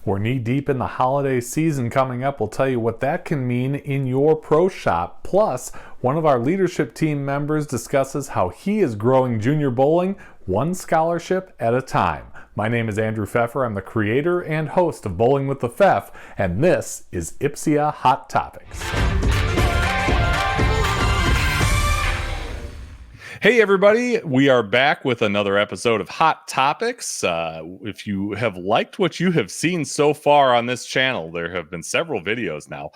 We're knee deep in the holiday season coming up. We'll tell you what that can mean in your pro shop. Plus, one of our leadership team members discusses how he is growing junior bowling one scholarship at a time. My name is Andrew Pfeffer. I'm the creator and host of Bowling with the Pfeff, and this is Ipsia Hot Topics. Hey everybody, we are back with another episode of Hot Topics. If you have liked what you have seen so far on this channel, there have been several videos now.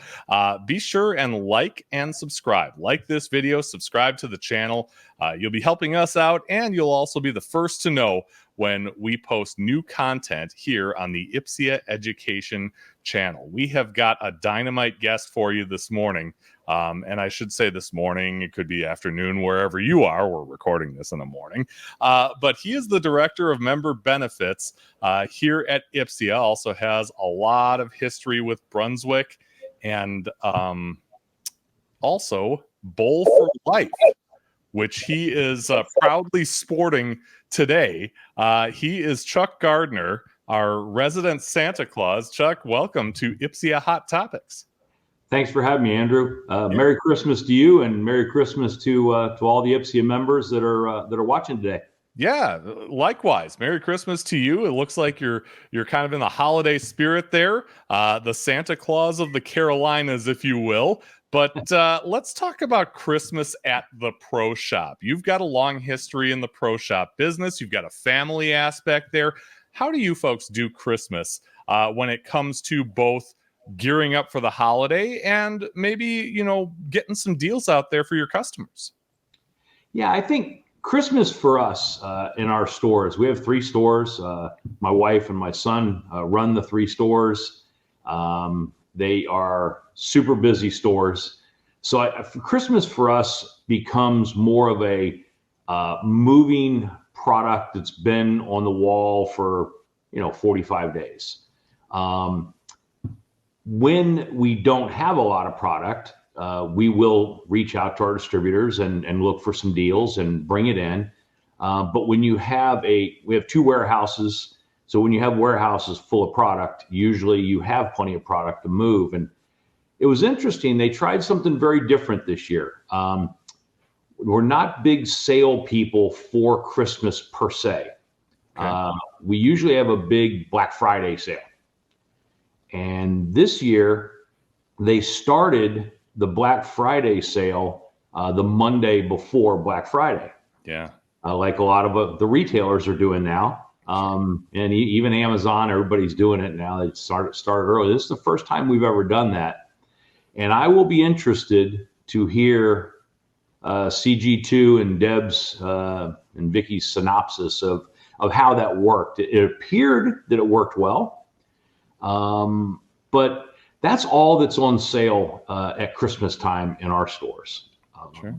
Be sure and like and subscribe. Like this video, subscribe to the channel. You'll be helping us out, and you'll also be the first to know when we post new content here on the Ipsia Education channel. We have got a dynamite guest for you this morning. And I should say this morning, it could be afternoon, wherever you are. We're recording this in the morning. But he is the director of member benefits here at Ipsia, also has a lot of history with Brunswick, and also Bowl for Life, which he is proudly sporting today. He is Chuck Gardner, our resident Santa Claus. Chuck, welcome to Ipsia Hot Topics. Thanks for having me, Andrew. Merry Christmas to you, and Merry Christmas to all the Ipsia members that are watching today. Yeah, likewise. Merry Christmas to you. It looks like you're kind of in the holiday spirit there, the Santa Claus of the Carolinas, if you will. But let's talk about Christmas at the pro shop. You've got a long history in the pro shop business. You've got a family aspect there. How do you folks do Christmas when it comes to both gearing up for the holiday and maybe, you know, getting some deals out there for your customers? Yeah, I think Christmas for us in our stores, we have 3 stores. My wife and my son run the 3 stores. They are super busy stores. So Christmas for us becomes more of a moving product that's been on the wall for, 45 days. When we don't have a lot of product, we will reach out to our distributors and look for some deals and bring it in. But when we have 2 warehouses. So when you have warehouses full of product, usually you have plenty of product to move. And it was interesting. They tried something very different this year. We're not big sale people for Christmas per se. Okay. We usually have a big Black Friday sale. And this year, they started the Black Friday sale the Monday before Black Friday. Yeah. Like a lot of the retailers are doing now. And even Amazon, everybody's doing it now. They started early. This is the first time we've ever done that. And I will be interested to hear CG2 and Deb's and Vicky's synopsis of how that worked. It appeared that it worked well. But that's all that's on sale at Christmas time in our stores. Sure.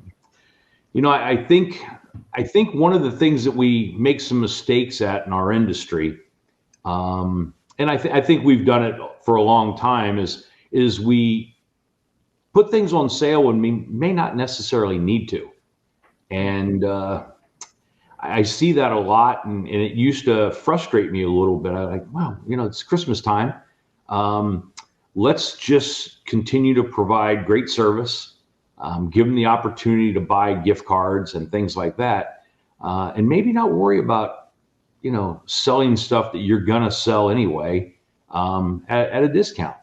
I think one of the things that we make some mistakes at in our industry, and I think we've done it for a long time, is we put things on sale when we may not necessarily need to. And I see that a lot, and it used to frustrate me a little bit. I'm like, wow, it's Christmas time. Let's just continue to provide great service, give them the opportunity to buy gift cards and things like that, and maybe not worry about, selling stuff that you're gonna sell anyway at a discount.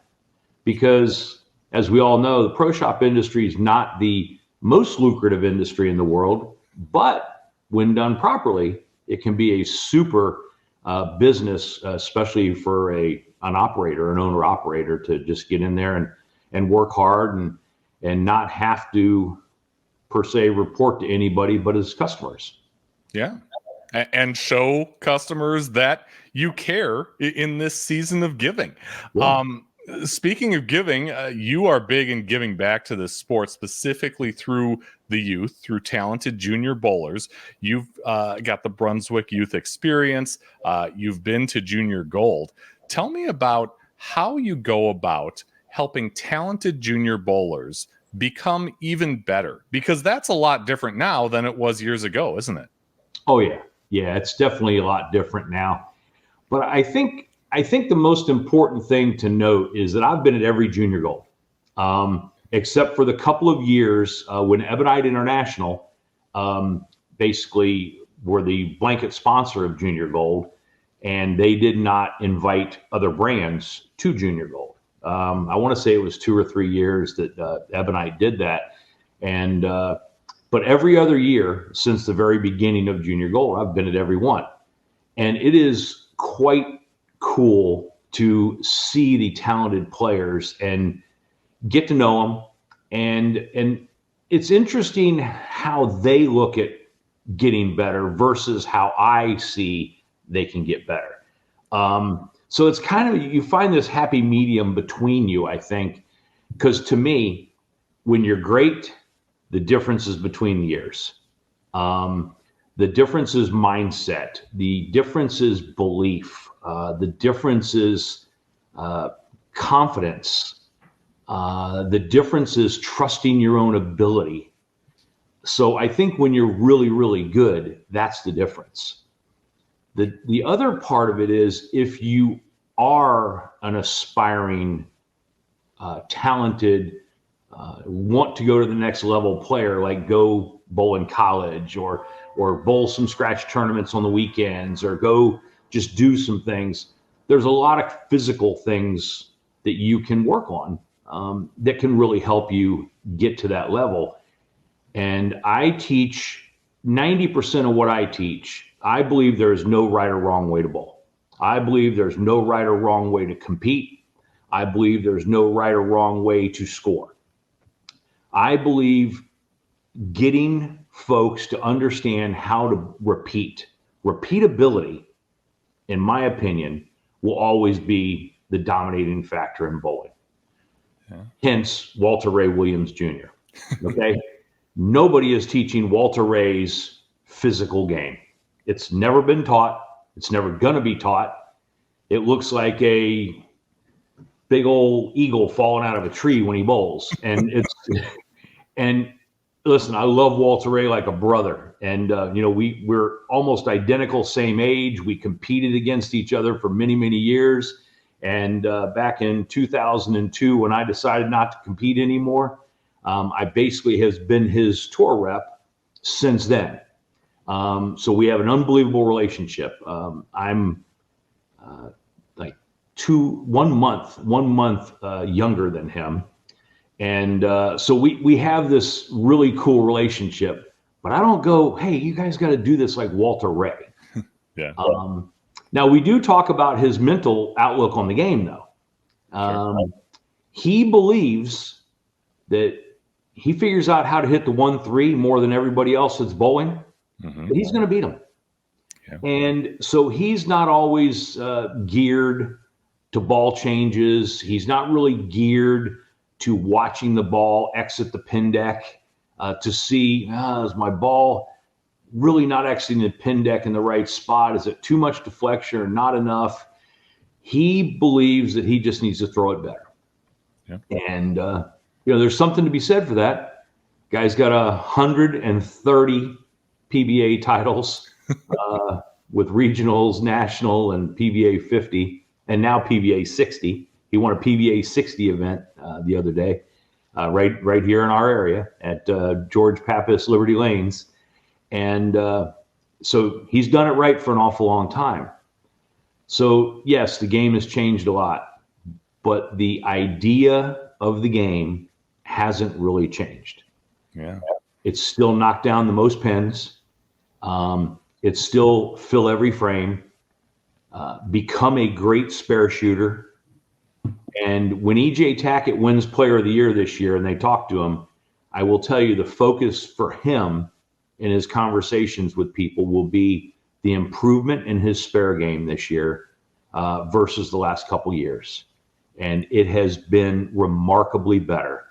Because as we all know, the pro shop industry is not the most lucrative industry in the world, but when done properly, it can be a super business, especially for an owner operator to just get in there and work hard and not have to per se report to anybody but his customers. Yeah. And show customers that you care in this season of giving. Yeah. Speaking of giving, you are big in giving back to this sport, specifically through the youth, through talented junior bowlers. You've got the Brunswick Youth Experience. You've been to Junior Gold. Tell me about how you go about helping talented junior bowlers become even better, because that's a lot different now than it was years ago, isn't it? Oh, yeah. Yeah, it's definitely a lot different now. But I think I think the most important thing to note is that I've been at every junior gold, except for the couple of years when Ebonite International basically were the blanket sponsor of junior gold, and they did not invite other brands to junior gold. I want to say it was 2 or 3 years that Ebonite did that. And but every other year since the very beginning of junior gold, I've been at every one. And it is quite cool to see the talented players and get to know them. And it's interesting how they look at getting better versus how I see they can get better. So it's kind of, you find this happy medium between you, I think, because to me, when you're great, the difference is between the years. The difference is mindset. The difference is belief. The difference is confidence. The difference is trusting your own ability. So I think when you're really, really good, that's the difference. The other part of it is if you are an aspiring, talented, want to go to the next level player, like go bowl in college or bowl some scratch tournaments on the weekends or go just do some things. There's a lot of physical things that you can work on that can really help you get to that level. And I teach 90% of what I teach. I believe there is no right or wrong way to bowl. I believe there's no right or wrong way to compete. I believe there's no right or wrong way to score. I believe getting folks to understand how to repeat. Repeatability, in my opinion, will always be the dominating factor in bowling. Yeah. Hence, Walter Ray Williams Jr. Okay? Nobody is teaching Walter Ray's physical game. It's never been taught. It's never going to be taught. It looks like a big old eagle falling out of a tree when he bowls. And listen, I love Walter Ray like a brother. And, we're almost identical, same age. We competed against each other for many, many years. And back in 2002, when I decided not to compete anymore, I basically has been his tour rep since then. So we have an unbelievable relationship. I'm like 1 month younger than him. And so we have this really cool relationship, but I don't go, hey, you guys got to do this like Walter Ray. Yeah. Now we do talk about his mental outlook on the game though. Sure. He believes that he figures out how to hit the 1-3 more than everybody else that's bowling. Mm-hmm. But he's going to beat them. Yeah. And so he's not always geared to ball changes. He's not really geared to watching the ball exit the pin deck to see, is my ball really not exiting the pin deck in the right spot? Is it too much deflection or not enough? He believes that he just needs to throw it better. Yeah. And, there's something to be said for that. Guy's got 130 PBA titles with regionals, national, and PBA 50, and now PBA 60. He won a PBA 60 event the other day, right here in our area at George Pappas Liberty Lanes. And so he's done it right for an awful long time. So yes, the game has changed a lot, but the idea of the game hasn't really changed. Yeah, it's still knock down the most pins. It's still fill every frame, become a great spare shooter. And when EJ Tackett wins Player of the Year this year and they talk to him, I will tell you the focus for him in his conversations with people will be the improvement in his spare game this year versus the last couple years. And it has been remarkably better.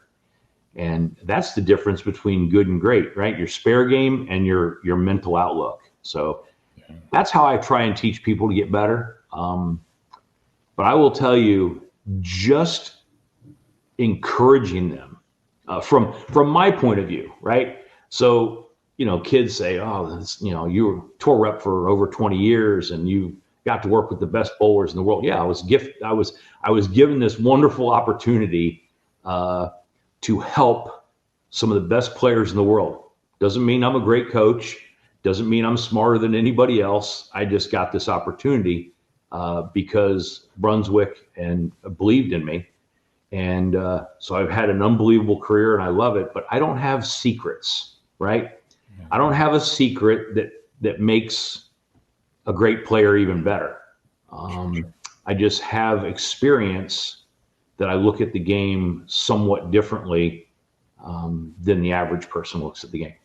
And that's the difference between good and great, right? Your spare game and your mental outlook. So that's how I try and teach people to get better. But I will tell you, just encouraging them from my point of view, right? So, kids say, oh, you were tour rep for over 20 years and you got to work with the best bowlers in the world. Yeah, I was given this wonderful opportunity to help some of the best players in the world. Doesn't mean I'm a great coach. Doesn't mean I'm smarter than anybody else. I just got this opportunity because Brunswick and believed in me. And so I've had an unbelievable career and I love it, but I don't have secrets, right? I don't have a secret that makes a great player even better. I just have experience that I look at the game somewhat differently than the average person looks at the game.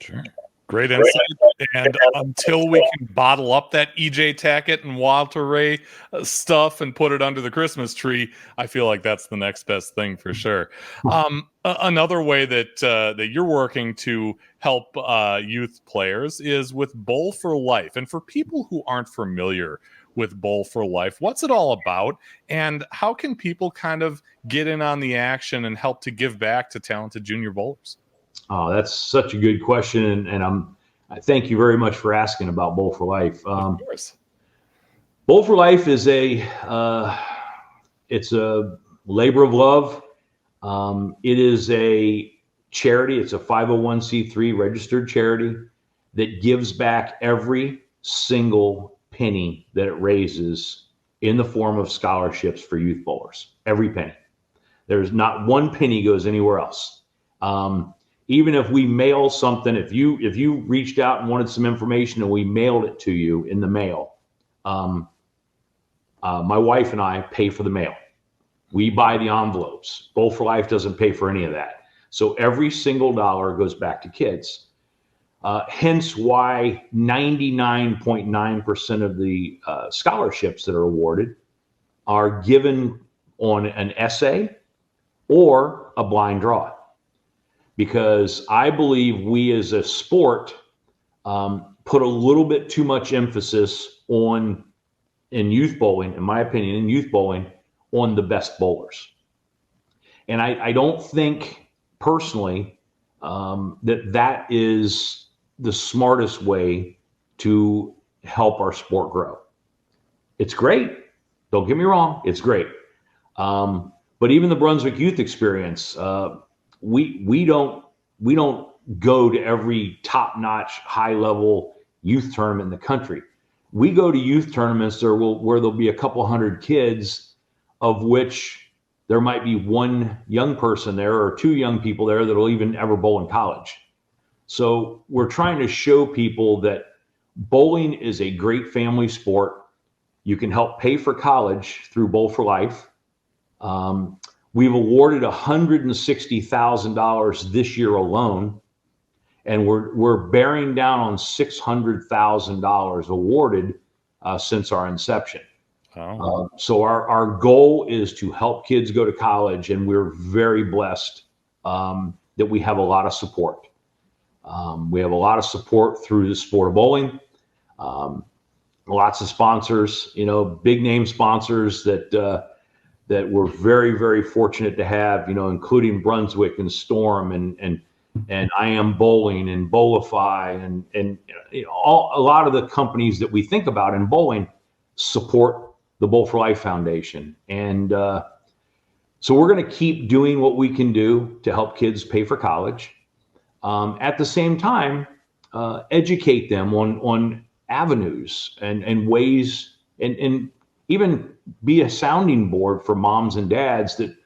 Sure. Great insight. And until we can bottle up that EJ Tackett and Walter Ray stuff and put it under the Christmas tree, I feel like that's the next best thing for sure. Another way that you're working to help youth players is with Bowl for Life. And for people who aren't familiar with Bowl for Life, what's it all about? And how can people kind of get in on the action and help to give back to talented junior bowlers? Oh, that's such a good question, and I thank you very much for asking about Bowl for Life. Of course. Bowl for Life is it's a labor of love. It is a charity. It's a 501c3 registered charity that gives back every single penny that it raises in the form of scholarships for youth bowlers. Every penny. There's not one penny goes anywhere else. Even if we mail something, if you reached out and wanted some information and we mailed it to you in the mail, my wife and I pay for the mail. We buy the envelopes. Bowl for Life doesn't pay for any of that. So every single dollar goes back to kids. Hence why 99.9% of the scholarships that are awarded are given on an essay or a blind draw. Because I believe we as a sport put a little bit too much emphasis in youth bowling, in my opinion, on the best bowlers. And I don't think personally that is the smartest way to help our sport grow. It's great. Don't get me wrong. It's great. But even the Brunswick Youth Experience, we don't go to every top-notch, high-level youth tournament in the country. We go to youth tournaments where there'll be a couple hundred kids, of which there might be one young person there or two young people there that'll even ever bowl in college. So we're trying to show people that bowling is a great family sport. You can help pay for college through Bowl for Life. We've awarded $160,000 this year alone, and we're bearing down on $600,000 awarded since our inception. Oh. So our goal is to help kids go to college, and we're very blessed that we have a lot of support. We have a lot of support through the sport of bowling. Lots of sponsors, big name sponsors that we're very, very fortunate to have, including Brunswick and Storm and I Am Bowling and Bowlify and a lot of the companies that we think about in bowling support the Bowl for Life Foundation. And so we're going to keep doing what we can do to help kids pay for college. At the same time, educate them on avenues and ways and even be a sounding board for moms and dads that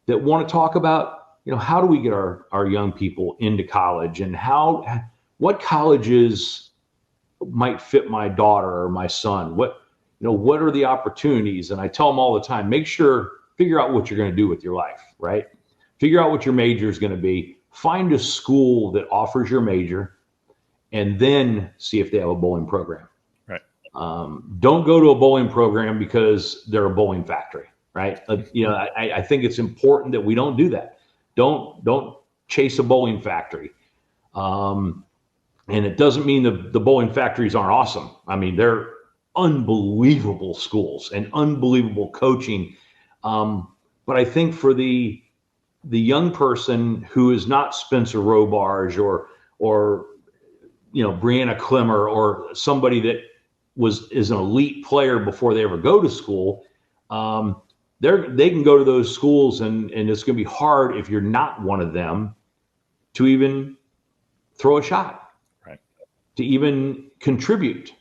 want to talk about, how do we get our young people into college and what colleges might fit my daughter or my son? What are the opportunities? And I tell them all the time, figure out what you're going to do with your life, right? Figure out what your major is going to be. Find a school that offers your major and then see if they have a bowling program. Right. Don't go to a bowling program because they're a bowling factory, right? I think it's important that we don't do that. Don't chase a bowling factory. And it doesn't mean the bowling factories aren't awesome. I mean, they're unbelievable schools and unbelievable coaching. But I think for the young person who is not Spencer Robarge or Brianna Clemmer or somebody that is an elite player before they ever go to school, they can go to those schools, and it's going to be hard if you're not one of them to even throw a shot, right, to even contribute.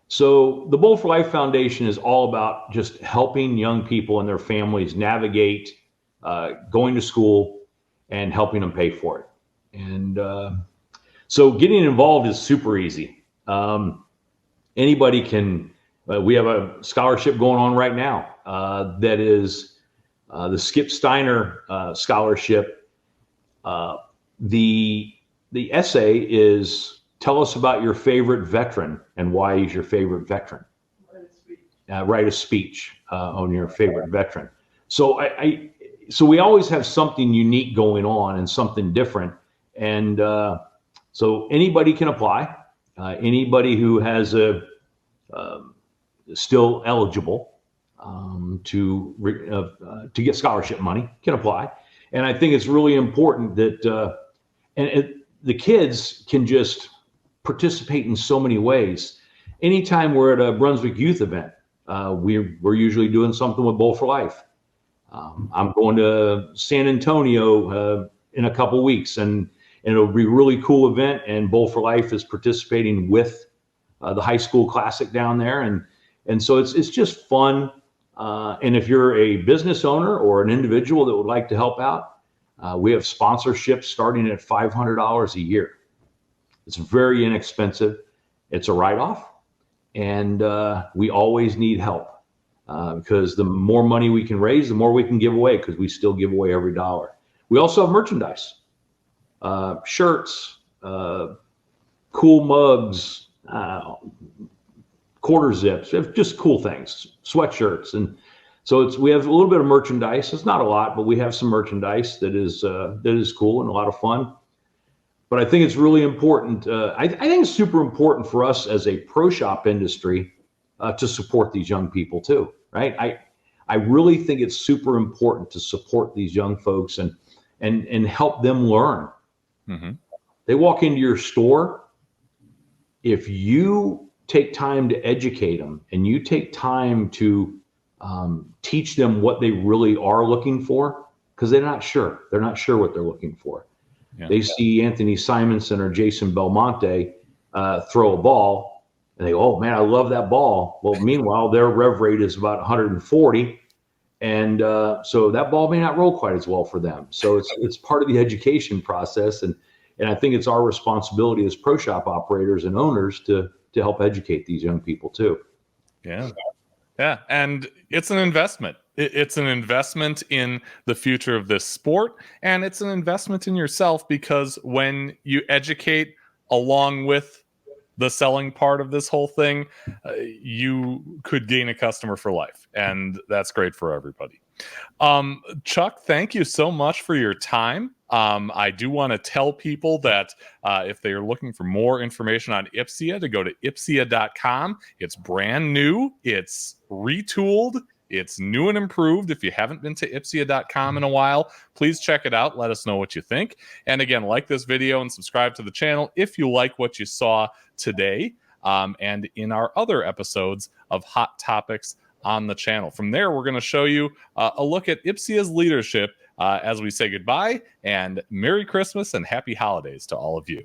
So the Bowl for Life Foundation is all about just helping young people and their families navigate going to school and helping them pay for it. And so getting involved is super easy. Anybody can. We have a scholarship going on right now that is the Skip Steiner scholarship. The essay is, tell us about your favorite veteran and why he's your favorite veteran. Write a speech on your favorite veteran. So so we always have something unique going on and something different. And so anybody can apply. Anybody who has still eligible to get scholarship money can apply. And I think it's really important that the kids can just participate in so many ways. Anytime we're at a Brunswick youth event, we're usually doing something with Bowl for Life. I'm going to San Antonio in a couple weeks, and it'll be a really cool event. And Bowl for Life is participating with the high school classic down there, and so it's just fun. And if you're a business owner or an individual that would like to help out, we have sponsorships starting at $500 a year. It's very inexpensive. It's a write-off, and we always need help because the more money we can raise, the more we can give away, because we still give away every dollar. We also have merchandise, shirts, cool mugs, quarter zips, just cool things, sweatshirts. And so we have a little bit of merchandise. It's not a lot, but we have some merchandise that is cool and a lot of fun. But I think it's really important. I think it's super important for us as a pro shop industry to support these young people too, right? I really think it's super important to support these young folks and help them learn. Mm-hmm. They walk into your store. If you take time to educate them and you take time to teach them what they really are looking for, because they're not sure what they're looking for. Yeah. They see Anthony Simonson or Jason Belmonte throw a ball, and they go, "Oh man, I love that ball." Well, meanwhile, their rev rate is about 140, and so that ball may not roll quite as well for them. So it's part of the education process, and I think it's our responsibility as pro shop operators and owners to help educate these young people too. Yeah, and it's an investment. It's an investment in the future of this sport, and it's an investment in yourself, because when you educate along with the selling part of this whole thing, you could gain a customer for life, and that's great for everybody. Chuck, thank you so much for your time. I do want to tell people that if they are looking for more information on Ipsia, to go to ipsia.com. It's brand new. It's retooled. It's new and improved. If you haven't been to ipsia.com in a while, please check it out. Let us know what you think. And again, like this video and subscribe to the channel if you like what you saw today and in our other episodes of Hot Topics on the channel. From there, we're going to show you a look at Ipsia's leadership as we say goodbye, and Merry Christmas and Happy Holidays to all of you.